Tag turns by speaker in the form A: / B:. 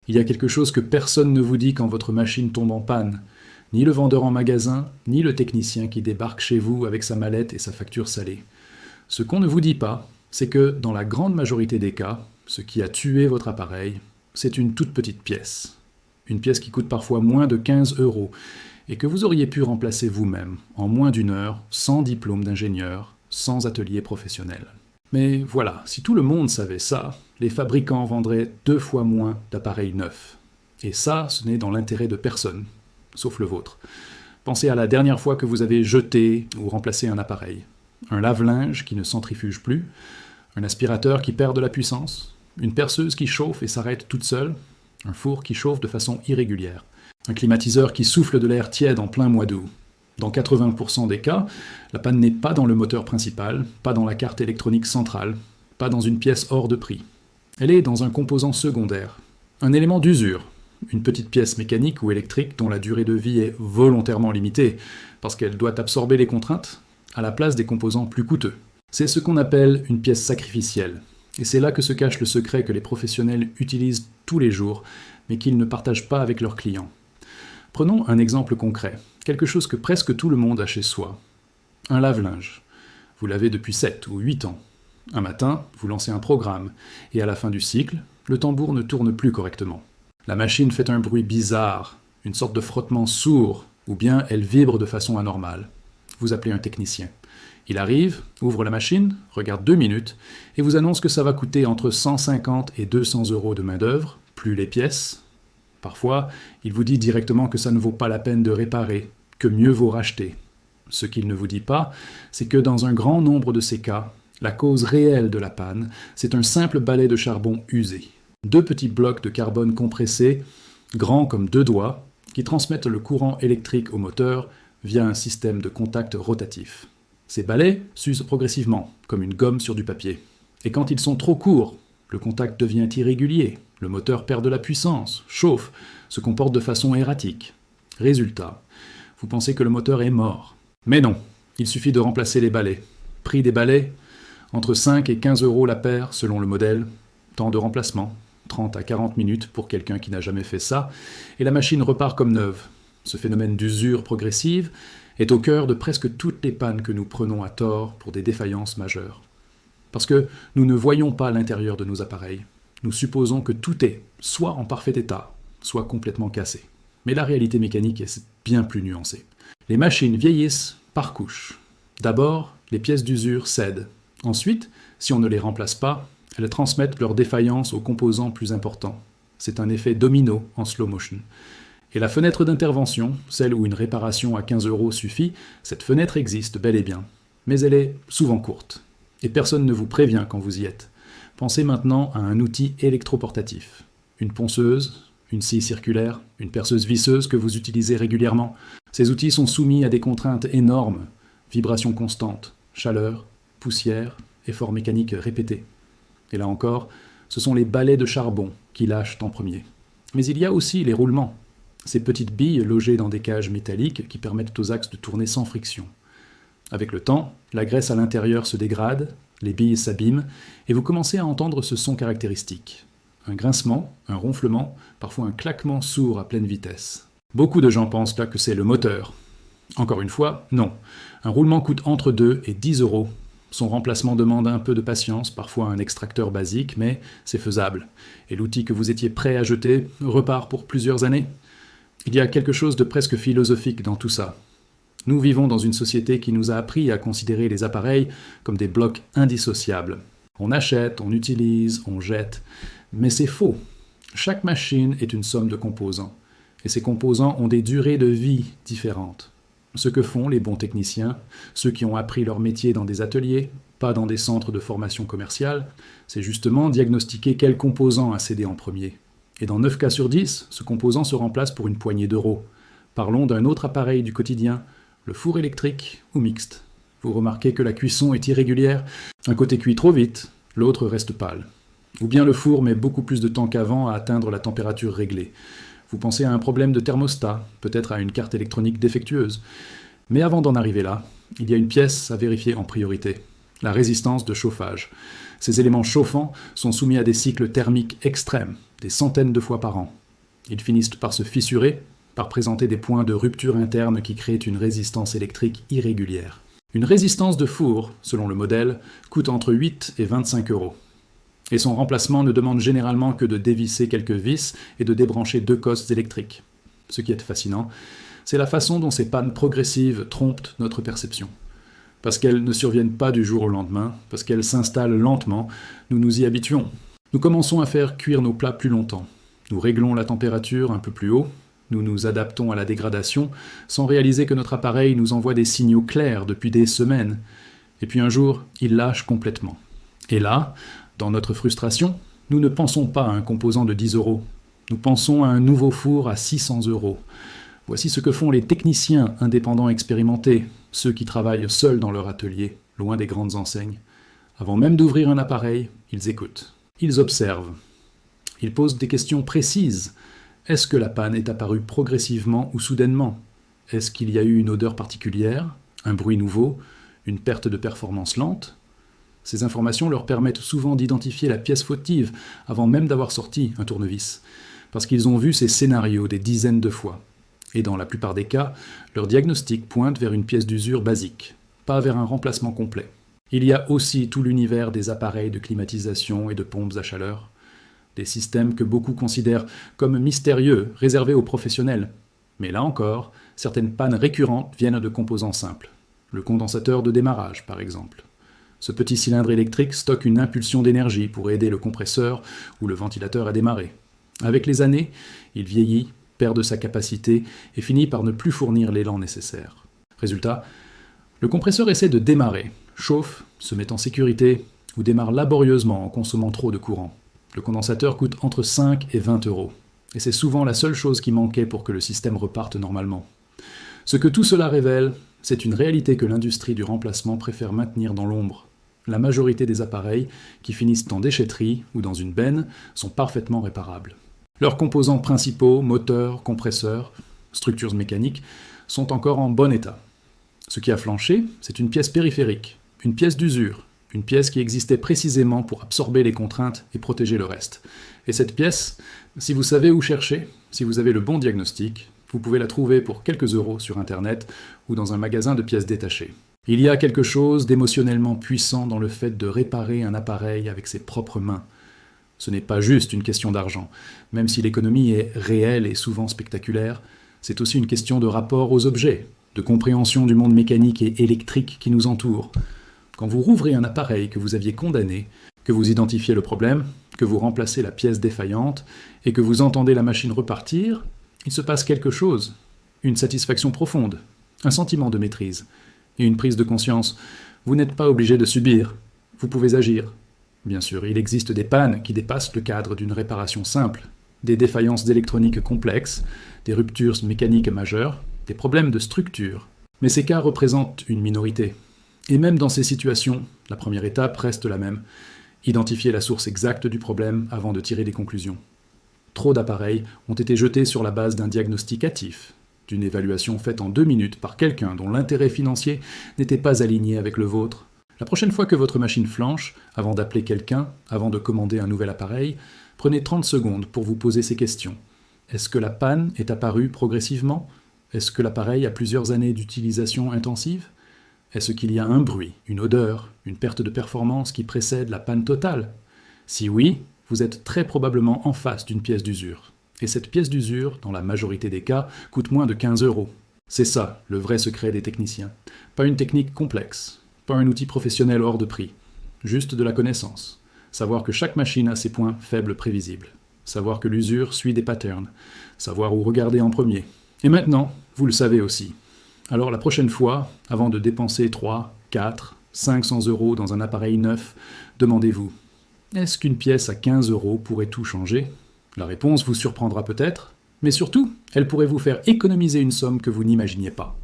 A: Il y a quelque chose que personne ne vous dit quand votre machine tombe en panne. Ni le vendeur en magasin, ni le technicien qui débarque chez vous avec sa mallette et sa facture salée. Ce qu'on ne vous dit pas, c'est que dans la grande majorité des cas, ce qui a tué votre appareil, c'est une toute petite pièce. Une pièce qui coûte parfois moins de 15 € et que vous auriez pu remplacer vous-même en moins d'une heure, sans diplôme d'ingénieur, sans atelier professionnel. Mais voilà, si tout le monde savait ça, les fabricants vendraient 2 fois moins d'appareils neufs. Et ça, ce n'est dans l'intérêt de personne, sauf le vôtre. Pensez à la dernière fois que vous avez jeté ou remplacé un appareil. Un lave-linge qui ne centrifuge plus, un aspirateur qui perd de la puissance, une perceuse qui chauffe et s'arrête toute seule, un four qui chauffe de façon irrégulière, un climatiseur qui souffle de l'air tiède en plein mois d'août. Dans 80% des cas, la panne n'est pas dans le moteur principal, pas dans la carte électronique centrale, pas dans une pièce hors de prix. Elle est dans un composant secondaire, un élément d'usure, une petite pièce mécanique ou électrique dont la durée de vie est volontairement limitée, parce qu'elle doit absorber les contraintes à la place des composants plus coûteux. C'est ce qu'on appelle une pièce sacrificielle, et c'est là que se cache le secret que les professionnels utilisent tous les jours, mais qu'ils ne partagent pas avec leurs clients. Prenons un exemple concret, quelque chose que presque tout le monde a chez soi. Un lave-linge. Vous l'avez depuis 7 ou 8 ans. Un matin, vous lancez un programme, et à la fin du cycle, le tambour ne tourne plus correctement. La machine fait un bruit bizarre, une sorte de frottement sourd, ou bien elle vibre de façon anormale. Vous appelez un technicien. Il arrive, ouvre la machine, regarde 2 minutes, et vous annonce que ça va coûter entre 150 et 200 € de main-d'œuvre, plus les pièces. Parfois, il vous dit directement que ça ne vaut pas la peine de réparer, que mieux vaut racheter. Ce qu'il ne vous dit pas, c'est que dans un grand nombre de ces cas, la cause réelle de la panne, c'est un simple balai de charbon usé. 2 petits blocs de carbone compressés, grands comme 2 doigts, qui transmettent le courant électrique au moteur via un système de contact rotatif. Ces balais s'usent progressivement, comme une gomme sur du papier. Et quand ils sont trop courts, le contact devient irrégulier, le moteur perd de la puissance, chauffe, se comporte de façon erratique. Résultat, vous pensez que le moteur est mort. Mais non, il suffit de remplacer les balais. Prix des balais, entre 5 et 15 € la paire selon le modèle. Temps de remplacement, 30 à 40 minutes pour quelqu'un qui n'a jamais fait ça, et la machine repart comme neuve. Ce phénomène d'usure progressive est au cœur de presque toutes les pannes que nous prenons à tort pour des défaillances majeures. Parce que nous ne voyons pas l'intérieur de nos appareils. Nous supposons que tout est soit en parfait état, soit complètement cassé. Mais la réalité mécanique est bien plus nuancée. Les machines vieillissent par couche. D'abord, les pièces d'usure cèdent. Ensuite, si on ne les remplace pas, elles transmettent leur défaillance aux composants plus importants. C'est un effet domino en slow motion. Et la fenêtre d'intervention, celle où une réparation à 15 € suffit, cette fenêtre existe bel et bien. Mais elle est souvent courte. Et personne ne vous prévient quand vous y êtes. Pensez maintenant à un outil électroportatif. Une ponceuse, une scie circulaire, une perceuse visseuse que vous utilisez régulièrement. Ces outils sont soumis à des contraintes énormes. Vibrations constantes, chaleur, poussière, efforts mécaniques répétés. Et là encore, ce sont les balais de charbon qui lâchent en premier. Mais il y a aussi les roulements. Ces petites billes logées dans des cages métalliques qui permettent aux axes de tourner sans friction. Avec le temps, la graisse à l'intérieur se dégrade, les billes s'abîment, et vous commencez à entendre ce son caractéristique. Un grincement, un ronflement, parfois un claquement sourd à pleine vitesse. Beaucoup de gens pensent là que c'est le moteur. Encore une fois, non. Un roulement coûte entre 2 et 10 €. Son remplacement demande un peu de patience, parfois un extracteur basique, mais c'est faisable. Et l'outil que vous étiez prêt à jeter repart pour plusieurs années. Il y a quelque chose de presque philosophique dans tout ça. Nous vivons dans une société qui nous a appris à considérer les appareils comme des blocs indissociables. On achète, on utilise, on jette. Mais c'est faux. Chaque machine est une somme de composants. Et ces composants ont des durées de vie différentes. Ce que font les bons techniciens, ceux qui ont appris leur métier dans des ateliers, pas dans des centres de formation commerciale, c'est justement diagnostiquer quel composant a cédé en premier. Et dans 9 cas sur 10, ce composant se remplace pour une poignée d'euros. Parlons d'un autre appareil du quotidien, le four électrique ou mixte. Vous remarquez que la cuisson est irrégulière, un côté cuit trop vite, l'autre reste pâle. Ou bien le four met beaucoup plus de temps qu'avant à atteindre la température réglée. Vous pensez à un problème de thermostat, peut-être à une carte électronique défectueuse. Mais avant d'en arriver là, il y a une pièce à vérifier en priorité. la résistance de chauffage. Ces éléments chauffants sont soumis à des cycles thermiques extrêmes, des centaines de fois par an. Ils finissent par se fissurer, par présenter des points de rupture interne qui créent une résistance électrique irrégulière. Une résistance de four, selon le modèle, coûte entre 8 et 25 €. Et son remplacement ne demande généralement que de dévisser quelques vis et de débrancher 2 cosses électriques. Ce qui est fascinant, c'est la façon dont ces pannes progressives trompent notre perception. Parce qu'elles ne surviennent pas du jour au lendemain, parce qu'elles s'installent lentement, nous nous y habituons. Nous commençons à faire cuire nos plats plus longtemps. Nous réglons la température un peu plus haut, nous nous adaptons à la dégradation, sans réaliser que notre appareil nous envoie des signaux clairs depuis des semaines. Et puis un jour, il lâche complètement. Et là, dans notre frustration, nous ne pensons pas à un composant de 10 €. Nous pensons à un nouveau four à 600 €. Voici ce que font les techniciens indépendants expérimentés, ceux qui travaillent seuls dans leur atelier, loin des grandes enseignes. Avant même d'ouvrir un appareil, ils écoutent. Ils observent. Ils posent des questions précises. Est-ce que la panne est apparue progressivement ou soudainement? Est-ce qu'il y a eu une odeur particulière, un bruit nouveau, une perte de performance lente? Ces informations leur permettent souvent d'identifier la pièce fautive avant même d'avoir sorti un tournevis, parce qu'ils ont vu ces scénarios des dizaines de fois. Et dans la plupart des cas, leur diagnostic pointe vers une pièce d'usure basique, pas vers un remplacement complet. Il y a aussi tout l'univers des appareils de climatisation et de pompes à chaleur, des systèmes que beaucoup considèrent comme mystérieux, réservés aux professionnels. Mais là encore, certaines pannes récurrentes viennent de composants simples. Le condensateur de démarrage, par exemple. Ce petit cylindre électrique stocke une impulsion d'énergie pour aider le compresseur ou le ventilateur à démarrer. Avec les années, il vieillit, perd de sa capacité et finit par ne plus fournir l'élan nécessaire. Résultat, le compresseur essaie de démarrer, chauffe, se met en sécurité ou démarre laborieusement en consommant trop de courant. Le condensateur coûte entre 5 et 20 €. Et c'est souvent la seule chose qui manquait pour que le système reparte normalement. Ce que tout cela révèle, c'est une réalité que l'industrie du remplacement préfère maintenir dans l'ombre. La majorité des appareils qui finissent en déchetterie ou dans une benne sont parfaitement réparables. Leurs composants principaux, moteurs, compresseurs, structures mécaniques, sont encore en bon état. Ce qui a flanché, c'est une pièce périphérique, une pièce d'usure, une pièce qui existait précisément pour absorber les contraintes et protéger le reste. Et cette pièce, si vous savez où chercher, si vous avez le bon diagnostic, vous pouvez la trouver pour quelques euros sur Internet ou dans un magasin de pièces détachées. Il y a quelque chose d'émotionnellement puissant dans le fait de réparer un appareil avec ses propres mains. Ce n'est pas juste une question d'argent. Même si l'économie est réelle et souvent spectaculaire, c'est aussi une question de rapport aux objets, de compréhension du monde mécanique et électrique qui nous entoure. Quand vous rouvrez un appareil que vous aviez condamné, que vous identifiez le problème, que vous remplacez la pièce défaillante et que vous entendez la machine repartir, il se passe quelque chose, une satisfaction profonde, un sentiment de maîtrise et une prise de conscience. Vous n'êtes pas obligé de subir, vous pouvez agir. Bien sûr, il existe des pannes qui dépassent le cadre d'une réparation simple, des défaillances électroniques complexes, des ruptures mécaniques majeures, des problèmes de structure. Mais ces cas représentent une minorité. Et même dans ces situations, la première étape reste la même, identifier la source exacte du problème avant de tirer des conclusions. Trop d'appareils ont été jetés sur la base d'un diagnostic hâtif, d'une évaluation faite en 2 minutes par quelqu'un dont l'intérêt financier n'était pas aligné avec le vôtre. La prochaine fois que votre machine flanche, avant d'appeler quelqu'un, avant de commander un nouvel appareil, prenez 30 secondes pour vous poser ces questions. Est-ce que la panne est apparue progressivement? Est-ce que l'appareil a plusieurs années d'utilisation intensive? Est-ce qu'il y a un bruit, une odeur, une perte de performance qui précède la panne totale? Si oui, vous êtes très probablement en face d'une pièce d'usure. Et cette pièce d'usure, dans la majorité des cas, coûte moins de 15 €. C'est ça, le vrai secret des techniciens. Pas une technique complexe, pas un outil professionnel hors de prix. Juste de la connaissance. Savoir que chaque machine a ses points faibles prévisibles. Savoir que l'usure suit des patterns. Savoir où regarder en premier. Et maintenant, vous le savez aussi. Alors la prochaine fois, avant de dépenser 3, 4, 500 € dans un appareil neuf, demandez-vous: est-ce qu'une pièce à 15 € pourrait tout changer? La réponse vous surprendra peut-être, mais surtout, elle pourrait vous faire économiser une somme que vous n'imaginiez pas.